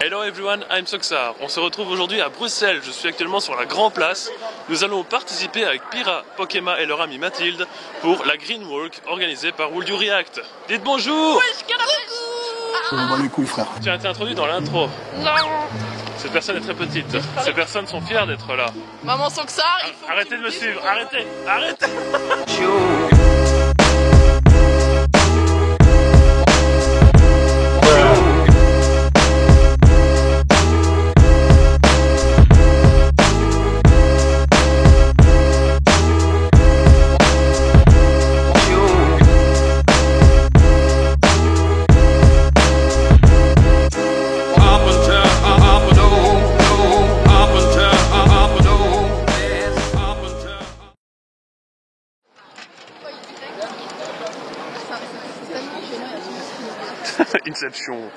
Hello everyone, I'm Soxar. On se retrouve aujourd'hui à Bruxelles. Je suis actuellement sur la Grand Place. Nous allons participer avec Pira, Pokema et leur amie Mathilde pour la Green Walk organisée par Would You React. Dites bonjour. Je me bats les couilles, frère. Tu as été introduit dans l'intro. Non. Cette personne est très petite. Ces personnes sont fières d'être là. Maman Soxar, il faut... Arrêtez de me suivre, arrêtez, arrêtez. Inception.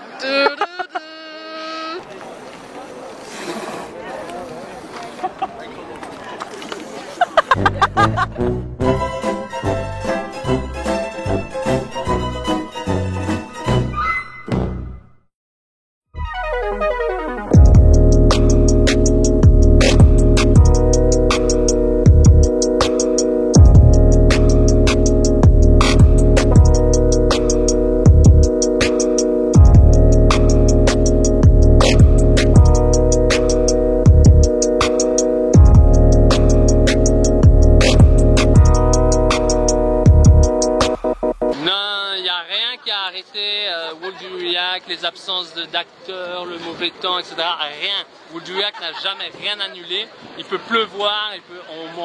Would You React, les absences d'acteurs, le mauvais temps, etc. Rien. Would You React n'a jamais rien annulé. Il peut pleuvoir,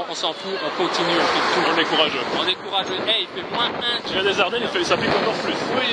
on s'en fout, on continue, on fait tout. On est courageux. On est courageux. Hey, il fait moins 1. Tu viens des Ardennes, ça pique encore plus. Oui.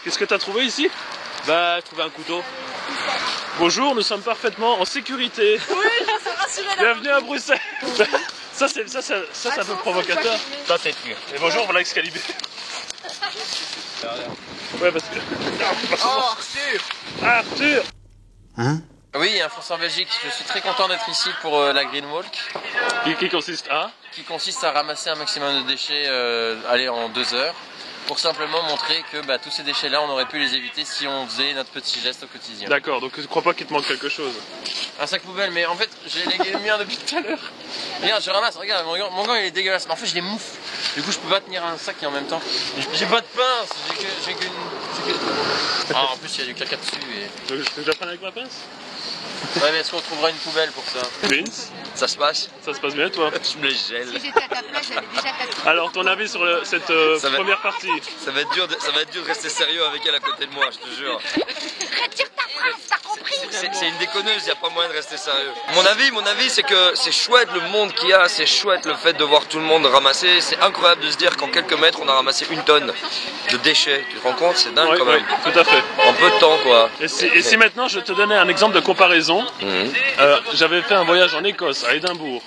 Qu'est-ce que tu as trouvé ici? Bah, j'ai trouvé un couteau. Bonjour, nous sommes parfaitement en sécurité. Oui, je suis rassurée. Bienvenue à Bruxelles. Ça c'est un peu provocateur. Ça, c'est sûr. Et bonjour, voilà Excalibur. Ouais, parce que... Oh, Arthur! Arthur! Hein? Oui, un Français en Belgique. Je suis très content d'être ici pour la Green Walk. Qui consiste à? Qui consiste à ramasser un maximum de déchets en 2 heures. Pour simplement montrer que tous ces déchets-là, on aurait pu les éviter si on faisait notre petit geste au quotidien. D'accord, donc je crois pas qu'il te manque quelque chose. Un sac poubelle, mais en fait, j'ai légué le mien depuis tout à l'heure. Regarde, je ramasse, regarde, mon gant il est dégueulasse, mais en fait je les moufle. Du coup, je peux pas tenir un sac et en même temps. J'ai pas de pince, j'ai qu'une... Ah, en plus, il y a du caca dessus et... Donc je prends avec ma pince? Ouais, mais est-ce qu'on trouvera une poubelle pour ça? Vince, Ça se passe? ça se passe bien toi? Je me les gèle. Si j'étais à ta place, j'avais déjà tatoué. Alors ton avis sur cette Ça va- première partie? Ça va être dur de rester sérieux avec elle à côté de moi, je te jure. Retire ta phrase, t'as compris? C'est une déconneuse, il n'y a pas moyen de rester sérieux. Mon avis c'est que c'est chouette le monde qu'il y a, c'est chouette le fait de voir tout le monde ramasser. C'est incroyable de se dire qu'en quelques mètres on a ramassé 1 tonne de déchets. Tu te rends compte? C'est dingue Oui, quand même. tout à fait. En peu de temps quoi. Et si maintenant je te donnais un exemple de comparaison, j'avais fait un voyage en Écosse, à Édimbourg.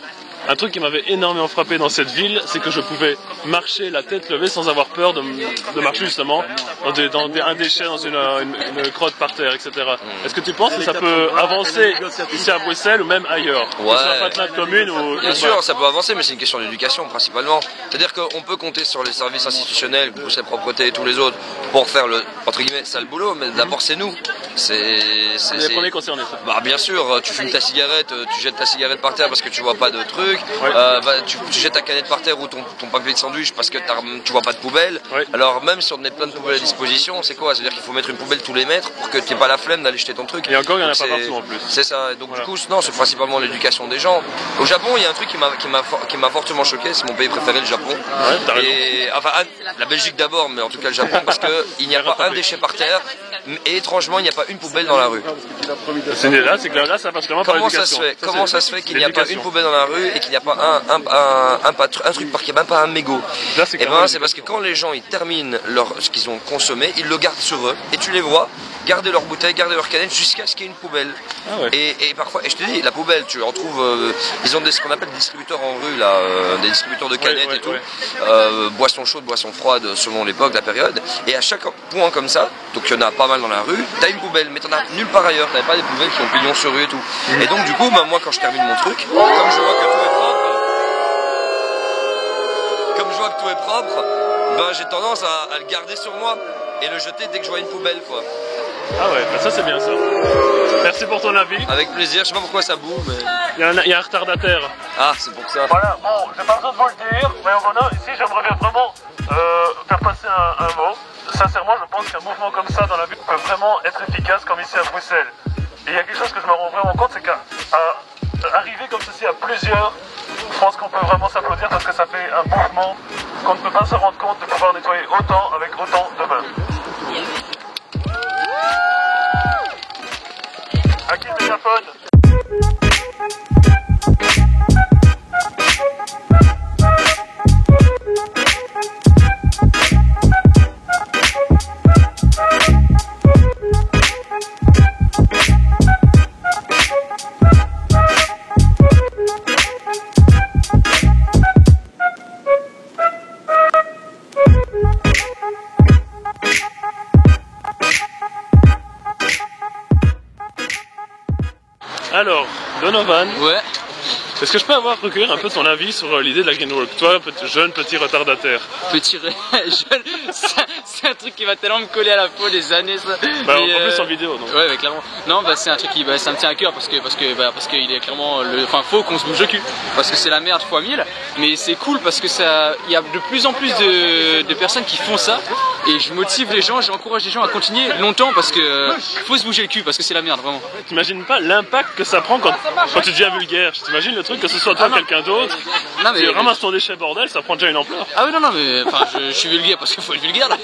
Un truc qui m'avait énormément frappé dans cette ville, c'est que je pouvais marcher la tête levée sans avoir peur de marcher justement dans un déchet, dans une crotte par terre, etc. Est-ce que tu penses que ça peut avancer ici à Bruxelles ou même ailleurs? Ouais. Que ce soit pas de la commune ou... Bien sûr, ça peut avancer, mais c'est une question d'éducation principalement. C'est-à-dire qu'on peut compter sur les services institutionnels, Bruxelles Propreté et tous les autres, pour faire le, entre guillemets, sale boulot, mais d'abord c'est nous. C'est les premiers concernés, ça. Bah bien sûr, tu fumes ta cigarette, tu jettes ta cigarette par terre parce que tu vois pas de truc. Ouais. Tu jettes ta canette par terre ou ton papier de sandwich parce que tu vois pas de poubelle. Ouais. Alors même si on met plein de poubelles à disposition, c'est quoi? C'est-à-dire qu'il faut mettre une poubelle tous les mètres pour que tu n'aies pas la flemme d'aller jeter ton truc. Et encore, il y en a Donc, pas partout en plus. C'est ça. Donc Voilà. du coup, non, c'est principalement l'éducation des gens. Au Japon, il y a un truc qui m'a fortement choqué. C'est mon pays préféré, le Japon. Ouais, t'as raison. Et enfin, la Belgique d'abord, mais en tout cas le Japon, parce que il n'y a pas un déchet par terre. Et étrangement, il n'y a pas pas une poubelle dans la rue. C'est là, c'est que là, ça passe clairement par l'éducation. Comment ça se fait qu'il n'y a pas une poubelle dans la rue et qu'il n'y a pas un truc, parce qu'il n'y a même pas un mégot? Et ben c'est parce que quand les gens ils terminent ce qu'ils ont consommé, ils le gardent sur eux et tu les vois garder leur bouteille, garder leur canette jusqu'à ce qu'il y ait une poubelle. Ah ouais. Et parfois, et je te dis, la poubelle, tu en trouves, ils ont ce qu'on appelle des distributeurs en rue là, des distributeurs de canettes et tout, boissons chaudes, boissons froides selon l'époque, la période. Et à chaque point comme ça, donc il y en a pas mal dans la rue, t'as une poubelle, mais t'en as nulle part ailleurs. T'avais pas des poubelles qui ont pignon sur rue et tout. Et donc du coup, bah, moi quand je termine mon truc, comme je vois que tout est propre, ben j'ai tendance à le garder sur moi et le jeter dès que je vois une poubelle quoi. Ah ouais, bah ça c'est bien ça. Merci pour ton avis. Avec plaisir, je sais pas pourquoi ça boue mais... Il y a un retardataire. Ah c'est pour ça. Voilà, bon, j'ai pas besoin de vous le dire, mais voilà, ici j'aimerais bien vraiment faire passer un mot. Sincèrement, je pense qu'un mouvement comme ça dans la ville peut vraiment être efficace comme ici à Bruxelles. Et il y a quelque chose que je me rends vraiment compte, c'est qu'à arriver comme ceci à plusieurs, je pense qu'on peut vraiment s'applaudir parce que ça fait un mouvement qu'on ne peut pas se rendre compte de pouvoir nettoyer autant avec autant de mains. À qui le mégaphone? Alors, Donovan, Ouais. est-ce que je peux recueillir un peu ton avis sur l'idée de la Green Walk? Toi, jeune petit retardataire. Petit jeune, c'est un truc qui va tellement me coller à la peau des années ça. Bah, en plus en vidéo donc. Ouais, clairement. Non, bah c'est un truc qui ça me tient à cœur parce qu'il est clairement faut qu'on se bouge le cul parce que c'est la merde fois 1000. Mais c'est cool parce que il y a de plus en plus de personnes qui font ça et je motive les gens, j'encourage les gens à continuer longtemps parce que faut se bouger le cul parce que c'est la merde vraiment. T'imagines pas l'impact que ça prend quand tu deviens vulgaire? T'imagines le truc que ce soit toi quelqu'un d'autre? Tu ramasses ton déchet bordel, ça prend déjà une ampleur. Ah oui non mais enfin je suis vulgaire parce qu'il faut être vulgaire là.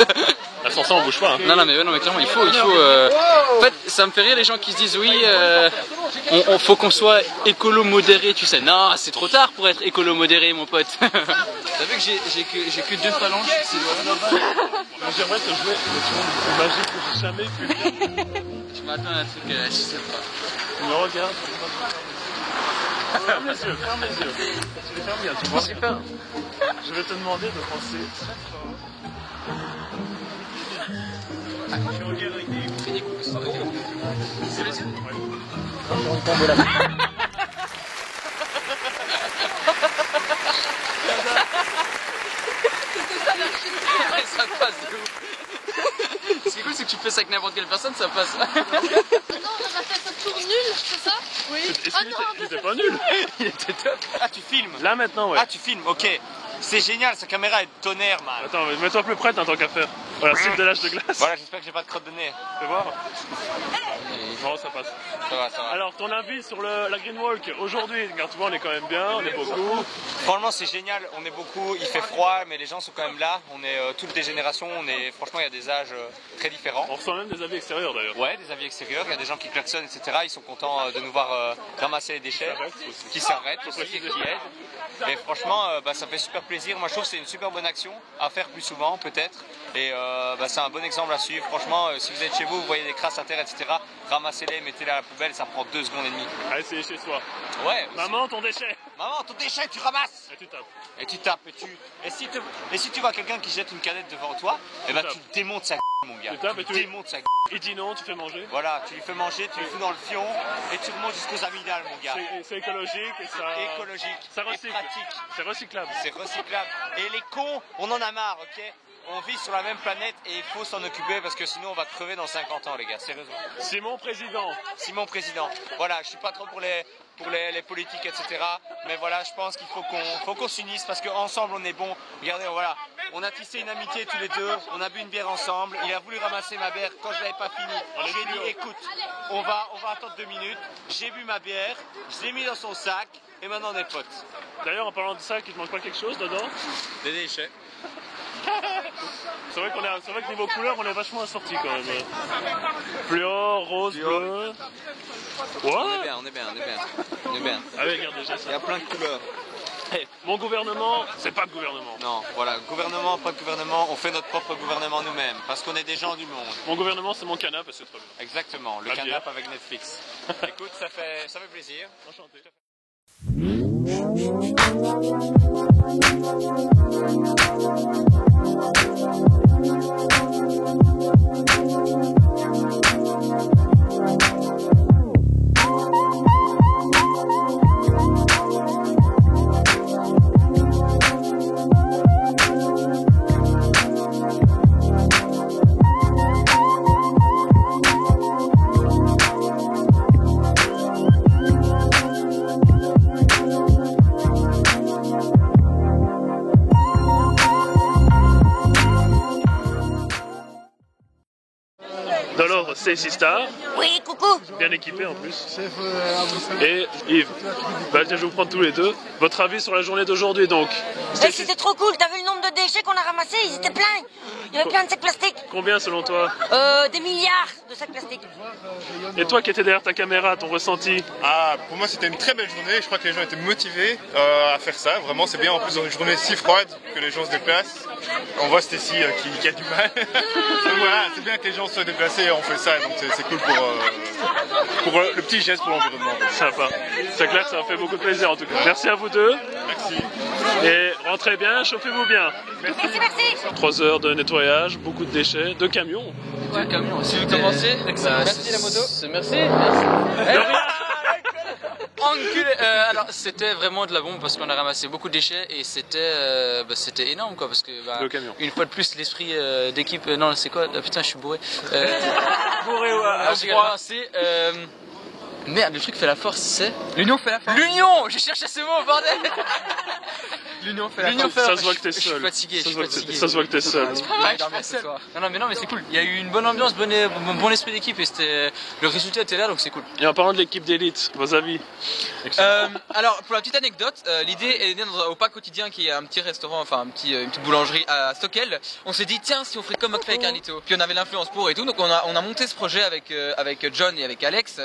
À 100 on bouge pas. Hein. Non mais clairement il faut en fait ça me fait rire les gens qui se disent oui on faut qu'on soit écolo modéré tu sais. Non c'est trop tard pour être écolo modéré mon pote. T'as vu que j'ai que 2 phalanges. J'aimerais te jouer le truc magique que j'ai jamais pu. Je m'attends à un truc je sais pas. Tu me regardes. Ferme les yeux, ferme les yeux. Tu les fermes bien, tu vois. Super. Je vais te demander de penser très fort. Fais des coups. C'est les yeux. Ça passe de ouf. Ce qui est cool c'est que tu fais ça avec n'importe quelle personne, ça passe. Non, on a fait ce tour nul, c'est ça? Oui. Il était pas nul. Il était top. Ah tu filmes? Là maintenant ouais. Ah tu filmes, ok. C'est génial, sa caméra est tonnerre man. Attends, mets-toi plus près, t'as tant qu'à faire. Voilà, style de l'âge de glace. Voilà, j'espère que j'ai pas de crotte de nez. Fais voir. Non, ça passe. Ça va, ça va. Alors, ton avis sur la Green Walk aujourd'hui? Car tu vois, on est quand même bien, on est beaucoup. Franchement, c'est génial, on est beaucoup, il fait froid, mais les gens sont quand même là. On est toutes des générations, franchement, il y a des âges très différents. On reçoit même des avis extérieurs d'ailleurs. Ouais, des avis extérieurs, il y a des gens qui klaxonnent, etc. Ils sont contents de nous voir ramasser les déchets, qui s'arrêtent aussi et qui aident. Et franchement, ça fait super plaisir. Moi, je trouve que c'est une super bonne action à faire plus souvent, peut-être. Et c'est un bon exemple à suivre. Franchement, si vous êtes chez vous, vous voyez des crasses à terre, etc. Ramassez-les, mettez-les à la poubelle, ça prend 2 secondes et demie. Allez, c'est chez soi. Ouais. Maman, ton déchet. Maman, ton déchet, tu ramasses. Et tu tapes. Et tu tapes. Et si tu vois quelqu'un qui jette une canette devant toi, et ben tu démontes sa mon gars. Tu tapes et tu démontes sa Il dit non, tu fais manger. Voilà, tu lui fais manger, tu lui fous dans le fion et tu remontes jusqu'aux amygdales, mon gars. C'est écologique et ça. Écologique. Ça recycle. C'est recyclable. C'est recyclable. Et les cons, on en a marre, ok? On vit sur la même planète et il faut s'en occuper parce que sinon on va crever dans 50 ans, les gars, sérieusement. Simon Président. Simon Président. Voilà, je suis pas trop pour les politiques, etc. Mais voilà, je pense qu'il faut qu'on s'unisse parce qu'ensemble on est bon. Regardez, voilà, on a tissé une amitié tous les deux, on a bu une bière ensemble. Il a voulu ramasser ma bière quand je l'avais pas fini. Je lui ai dit, écoute, on va attendre 2 minutes. J'ai bu ma bière, je l'ai mis dans son sac et maintenant on est potes. D'ailleurs, en parlant de ça, il te manque pas quelque chose dedans? Des déchets. C'est vrai que niveau couleur, on est vachement assorti quand même. Fluo, rose, bleu. Ouais. On est bien. Allez, regarde déjà ça. Il y a plein de couleurs. Hey, mon gouvernement, c'est pas de gouvernement. Non, voilà, gouvernement, pas de gouvernement, on fait notre propre gouvernement nous-mêmes, parce qu'on est des gens du monde. Mon gouvernement, c'est mon canapé, c'est très bien. Exactement, le Ah, bien. canapé avec Netflix. Écoute, ça fait plaisir. Enchanté. Alors, Stacy Star. Oui, coucou. Bien équipé en plus. Et Yves. Bah, tiens, je vais vous prendre tous les deux. Votre avis sur la journée d'aujourd'hui donc? C'était trop cool. T'as vu le nombre de déchets qu'on a ramassés? Ils étaient pleins. Il y avait plein de sacs plastiques. Combien selon toi? Des milliards de sacs plastiques. Et toi qui étais derrière ta caméra, ton ressenti? Ah, pour moi c'était une très belle journée. Je crois que les gens étaient motivés à faire ça. Vraiment, c'est bien en plus dans une journée si froide que les gens se déplacent. On voit Stacy qui a du mal. Donc voilà, c'est bien que les gens soient déplacés et on fait ça. Donc c'est cool pour le petit geste pour l'environnement. Sympa. C'est clair que ça m'a fait beaucoup de plaisir en tout cas. Merci à vous deux. Merci. Et rentrez bien, chauffez-vous bien. Merci, merci. 3 heures de nettoyage, beaucoup de déchets, 2 camions. Ouais, camion. Si vous commencez, merci la moto. Merci. Enculé. Alors c'était vraiment de la bombe parce qu'on a ramassé beaucoup de déchets et c'était énorme quoi parce que Le camion. une fois de plus l'esprit d'équipe. Non c'est quoi? Putain je suis bourré. Bourré c'est merde, le truc fait la force, c'est l'union fait la force. L'union, j'ai cherché ce mot, bordel. L'union fait la force. Ça se voit que t'es seul. Je suis fatigué, Ça se voit que t'es seul. Ouais, je suis pas seul. Non mais c'est cool. Il y a eu une bonne ambiance, bon esprit d'équipe et le résultat était là donc c'est cool. Et en parlant de l'équipe d'élite, vos avis? Alors pour la petite anecdote, l'idée est née au Pas Quotidien qui est un petit restaurant, enfin une petite boulangerie à Stockel. On s'est dit tiens si on ferait comme McFly et Carlito. Puis on avait l'influence pour et tout donc on a monté ce projet avec John et avec Alex.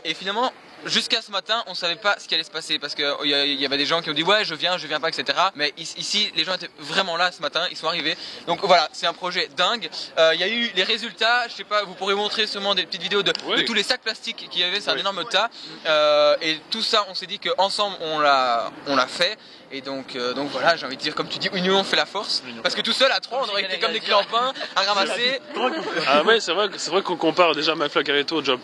Et finalement, jusqu'à ce matin, on savait pas ce qui allait se passer parce qu'il y avait des gens qui ont dit ouais je viens pas etc. Mais ici les gens étaient vraiment là ce matin, ils sont arrivés. Donc voilà, c'est un projet dingue. Il y a eu les résultats, je sais pas, vous pourrez montrer sûrement des petites vidéos de tous les sacs plastiques qu'il y avait, c'est un énorme tas. Et tout ça, on s'est dit qu'ensemble on l'a fait. Et donc voilà, j'ai envie de dire, comme tu dis, union fait la force. Parce que tout seul à 3, on aurait été comme des clampins à ramasser. Ah ouais, c'est vrai qu'on compare déjà McFly et Carlito, déjà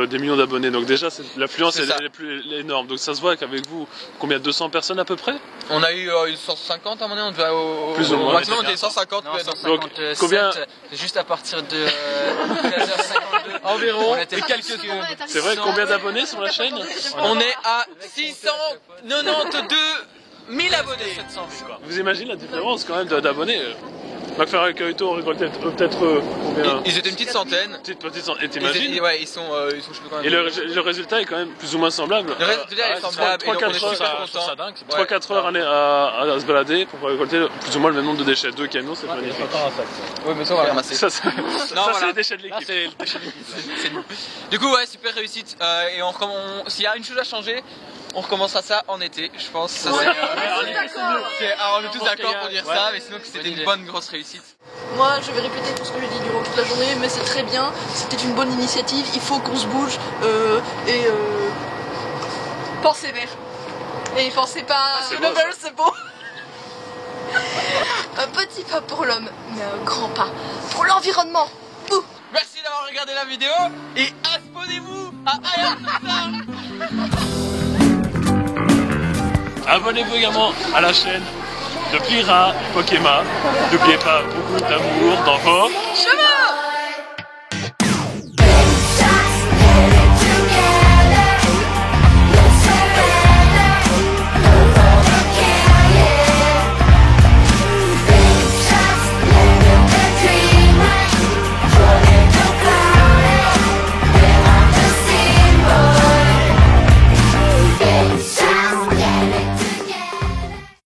des millions d'abonnés. Donc déjà, l'affluence est plus énorme. Donc ça se voit qu'avec vous, combien 200 personnes à peu près? On a eu 150 à un moment donné, on devait plus ou moins. Maximum, on était 150. Non, 157, combien... juste à partir de 13h52 environ. On était quelques secondes. C'est vrai, combien d'abonnés sur la chaîne? On est à 692 1000 abonnés. 700, vous imaginez la différence quand même d'abonnés? McFly et Carlito ont récolté peut-être combien? Ils étaient une petite centaine. Petite centaine. Et t'imagines? Ouais, ils sont je sais plus quand même. Et le résultat est quand même plus ou moins semblable. Le résultat est semblable. 3-4 heures à se balader pour récolter plus ou moins le même nombre de déchets. 2 camions, c'est magnifique. Oui, mais ça on va ramasser. Ça c'est les déchets de l'équipe. C'est nous. Du coup, ouais, super réussite. Et s'il y a une chose à changer, on recommencera ça en été, je pense. Ça, on est tous d'accord pour dire ça, mais sinon c'était une bonne grosse réussite. Moi, je vais répéter tout ce que j'ai dit durant toute la journée, mais c'est très bien. C'était une bonne initiative. Il faut qu'on se bouge et pensez vert. Et pensez pas. C'est beau. Un petit pas pour l'homme, mais un grand pas pour l'environnement. Merci d'avoir regardé la vidéo et abonnez-vous à Ayam. Abonnez-vous également à la chaîne de Plira Pokéma. N'oubliez pas beaucoup d'amour dans vos cheveux.